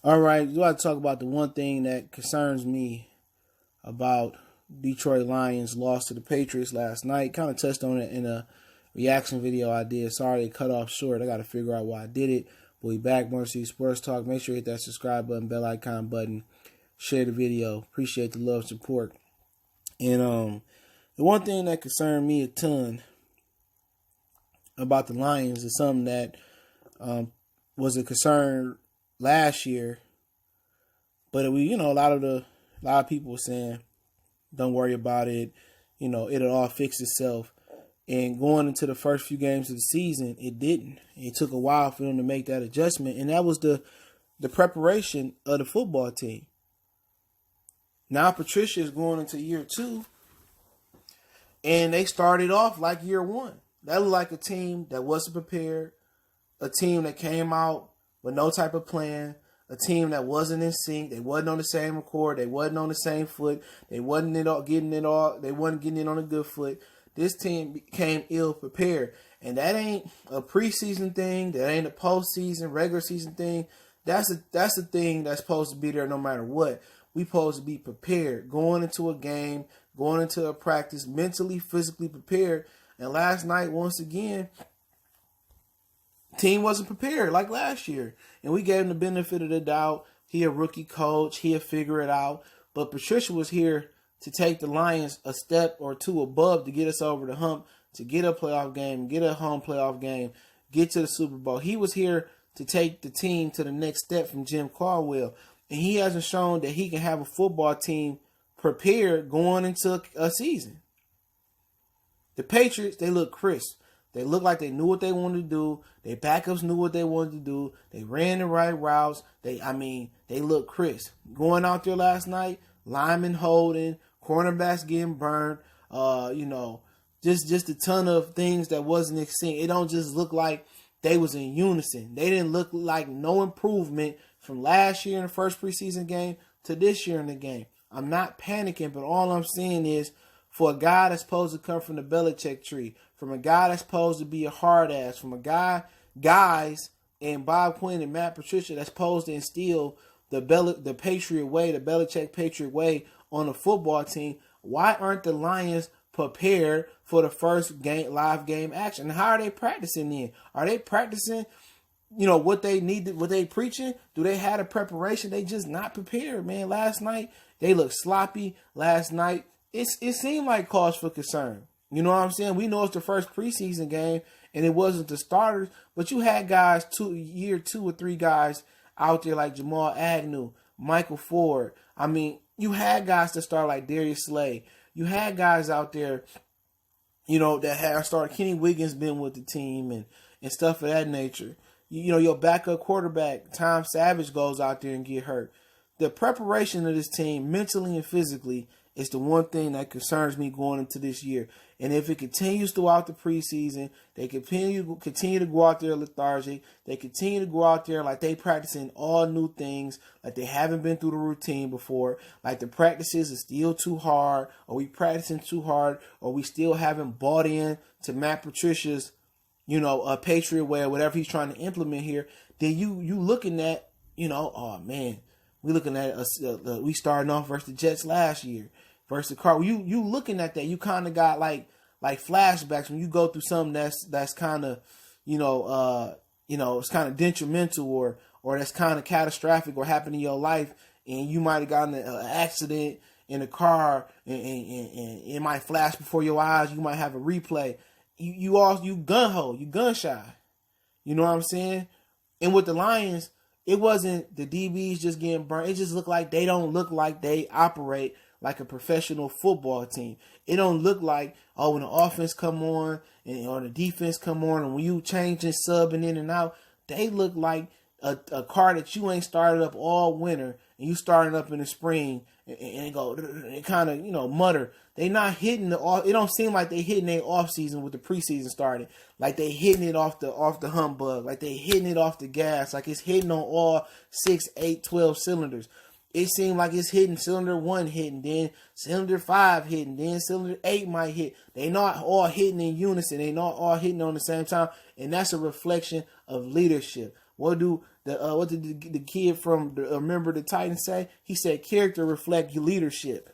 All right, we got to talk about the one thing that concerns me about Detroit Lions loss to the Patriots last night. Kind of touched on it in a reaction video I did. Sorry it cut off short. I got to figure out why I did it. But we back, More See Sports Talk. Make sure you hit that subscribe button, bell icon button, share the video. Appreciate the love, support. And the one thing that concerned me a ton about the Lions is something that was a concern last year, but a lot of people were saying, "Don't worry about it. It'll all fix itself." And going into the first few games of the season, it didn't. It took a while for them to make that adjustment, and that was the preparation of the football team. Now Patricia is going into year 2, and they started off like year 1. That looked like a team that wasn't prepared, a team that came out with no type of plan, a team that wasn't in sync. They wasn't on the same accord. They wasn't on the same foot. They wasn't getting it on a good foot. This team became ill prepared, and that ain't a preseason thing. That ain't a postseason, regular season thing. That's a thing that's supposed to be there no matter what. We supposed to be prepared going into a game, going into a practice, mentally, physically prepared. And last night, once again, team wasn't prepared like last year. And we gave him the benefit of the doubt. He a rookie coach. He'll figure it out. But Patricia was here to take the Lions a step or two above to get us over the hump, to get a playoff game, get a home playoff game, get to the Super Bowl. He was here to take the team to the next step from Jim Caldwell. And he hasn't shown that he can have a football team prepared going into a season. The Patriots, they look crisp. They look like they knew what they wanted to do. Their backups knew what they wanted to do. They ran the right routes. They look crisp. Going out there last night, linemen holding, cornerbacks getting burned. Just a ton of things that wasn't exciting. It don't just look like they was in unison. They didn't look like no improvement from last year in the first preseason game to this year in the game. I'm not panicking, but all I'm saying is, for a guy that's supposed to come from the Belichick tree, from a guy that's supposed to be a hard ass, from a guys and Bob Quinn and Matt Patricia that's supposed to instill the Patriot way, the Belichick Patriot way on the football team, why aren't the Lions prepared for the first live game action? How are they practicing then? Are they practicing, what they need, what they preaching? Do they have a preparation? They just not prepared, man. Last night, they looked sloppy. Last night, it seemed like cause for concern. You know what I'm saying? We know it's the first preseason game, and it wasn't the starters, but you had guys, year 2 or 3 guys out there like Jamal Agnew, Michael Ford. You had guys that start like Darius Slay. You had guys out there, that had started. Kenny Wiggins been with the team and stuff of that nature. Your backup quarterback, Tom Savage, goes out there and get hurt. The preparation of this team, mentally and physically, is the one thing that concerns me going into this year. And if it continues throughout the preseason, they continue to go out there lethargic. They continue to go out there like they practicing all new things, like they haven't been through the routine before, like the practices are still too hard, or we practicing too hard, or we still haven't bought in to Matt Patricia's, a Patriot way or whatever he's trying to implement here. Then you looking at, oh man, we looking at we starting off versus the Jets last year. Versus the Cardinals, you looking at that, you kind of got like flashbacks when you go through something that's kind of, it's kind of detrimental or that's kind of catastrophic or happened in your life, and you might have gotten an accident in a car and it might flash before your eyes. You might have a replay. You gun ho, you gun shy. You know what I'm saying? And with the Lions, it wasn't the DBs just getting burnt. It just looked like they don't look like they operate like a professional football team. It don't look like, when the offense come on or the defense come on, and when you changing, subbing in and out, they look like a car that you ain't started up all winter and you started up in the spring and kind of, mutter. They not hitting it don't seem like they hitting their off season with the preseason started. Like they hitting it off the humbug, like they hitting it off the gas, like it's hitting on all 6, 8, 12 cylinders. It seemed like it's hitting cylinder 1 hitting, then cylinder 5 hitting, then cylinder 8 might hit. They not all hitting in unison. They not all hitting on the same time. And that's a reflection of leadership. What did the kid from remember the Titans say? He said character reflects your leadership.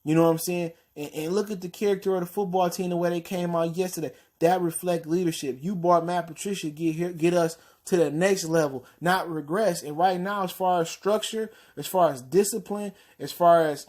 You know what I'm saying? And look at the character of the football team, the way they came out yesterday. That reflect leadership. You brought Matt Patricia get us to the next level, not regress. And right now, as far as structure, as far as discipline, as far as,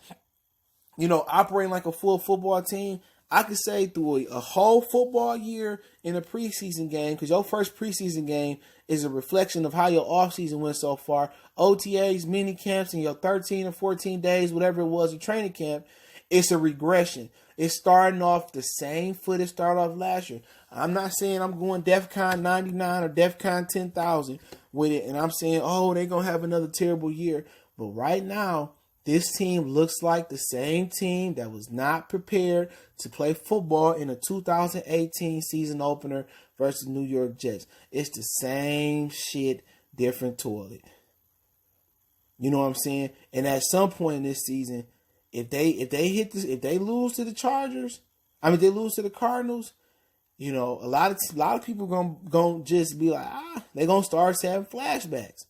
operating like a full football team, I could say through a whole football year in a preseason game, because your first preseason game is a reflection of how your offseason went so far. OTAs, mini camps, and your 13 or 14 days, whatever it was, a training camp, it's a regression. It's starting off the same foot it started off last year. I'm not saying I'm going DEFCON 99 or DEFCON 10,000 with it, and I'm saying, they're going to have another terrible year. But right now, this team looks like the same team that was not prepared to play football in a 2018 season opener versus New York Jets. It's the same shit, different toilet. You know what I'm saying? And at some point in this season, if they lose to the Chargers, they lose to the Cardinals, a lot of people gonna just be like, they're gonna start having flashbacks.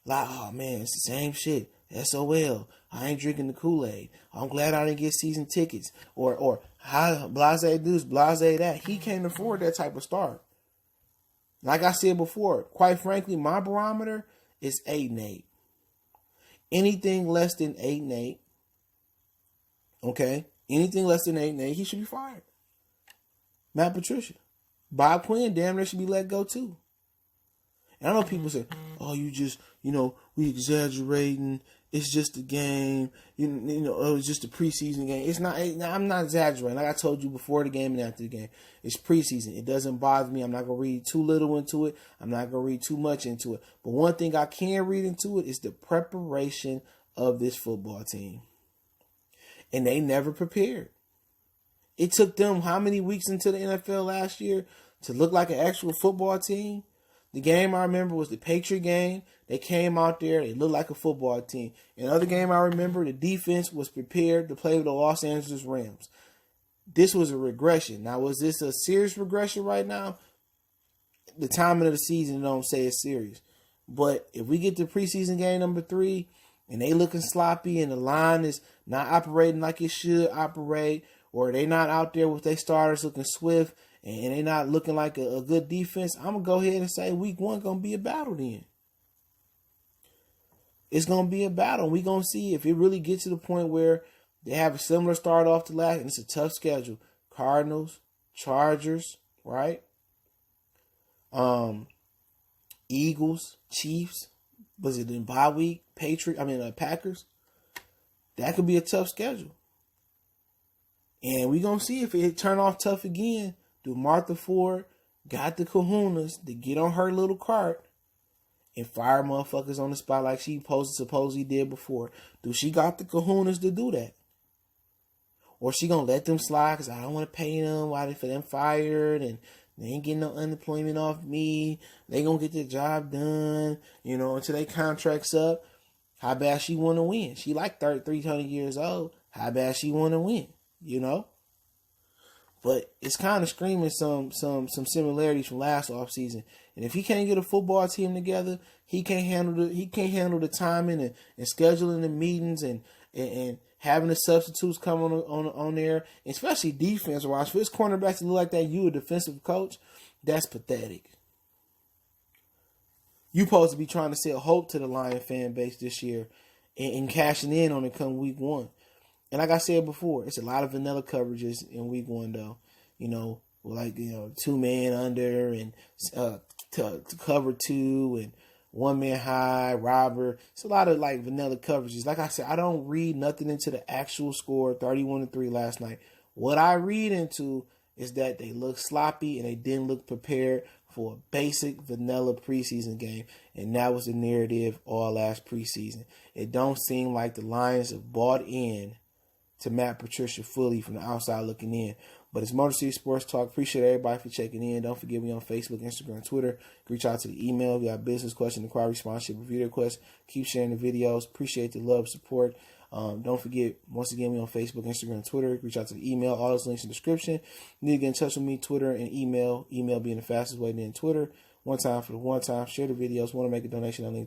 Like, oh man, it's the same shit. SOL. I ain't drinking the Kool-Aid. I'm glad I didn't get season tickets. Or how blase this, blase that. He can't afford that type of start. Like I said before, quite frankly, my barometer is 8-8. Anything less than 8-8, okay? Anything less than 8-8, he should be fired. Matt Patricia. Bob Quinn, damn near should be let go too. And I know people say, oh, you just, we exaggerating. It's just a game. It's just a preseason game. It's not. I'm not exaggerating. Like I told you before the game and after the game, it's preseason. It doesn't bother me. I'm not gonna read too little into it. I'm not gonna read too much into it. But one thing I can read into it is the preparation of this football team, and they never prepared. It took them how many weeks into the NFL last year to look like an actual football team? The game I remember was the Patriot game. They came out there. They looked like a football team. Another game I remember, the defense was prepared to play with the Los Angeles Rams. This was a regression. Now, was this a serious regression right now? The timing of the season don't say it's serious. But if we get to preseason game number 3 and they looking sloppy and the line is not operating like it should operate, or they not out there with their starters looking swift, and they not looking like a good defense, I'm going to go ahead and say week 1 going to be a battle then. It's going to be a battle. We're going to see if it really gets to the point where they have a similar start off to last, and it's a tough schedule. Cardinals, Chargers, right? Eagles, Chiefs. Was it in bye week? Packers. That could be a tough schedule. And we're going to see if it turn off tough again. Do Martha Ford got the kahunas to get on her little cart and fire motherfuckers on the spot like she supposedly did before? Do she got the kahunas to do that? Or she gonna let them slide because I don't want to pay them while for them fired and they ain't getting no unemployment off me. They gonna get their job done, until their contract's up. How bad she want to win? She like 300 years old. How bad she want to win? But it's kind of screaming some similarities from last offseason. And if he can't get a football team together, he can't handle the timing and scheduling the meetings and having the substitutes come on there, especially defense wise. For his cornerbacks to look like that, you a defensive coach, that's pathetic. You supposed to be trying to sell hope to the Lion fan base this year and cashing in on it come week 1. And like I said before, it's a lot of vanilla coverages in week 1, though. 2-man under and to cover 2 and 1-man high, robber. It's a lot of vanilla coverages. Like I said, I don't read nothing into the actual score, 31-3 last night. What I read into is that they look sloppy and they didn't look prepared for a basic vanilla preseason game. And that was the narrative all last preseason. It don't seem like the Lions have bought in to Matt Patricia fully from the outside looking in. But it's Motor City Sports Talk. Appreciate everybody for checking in. Don't forget me on Facebook, Instagram, Twitter. Reach out to the email. If you got business question, inquiry, sponsorship, review requests. Keep sharing the videos. Appreciate the love, support. Don't forget, once again, we on Facebook, Instagram, Twitter. Reach out to the email. All those links in the description. You need to get in touch with me, Twitter and email. Email being the fastest way, then Twitter. One time for the one time. Share the videos. Want to make a donation? I'll link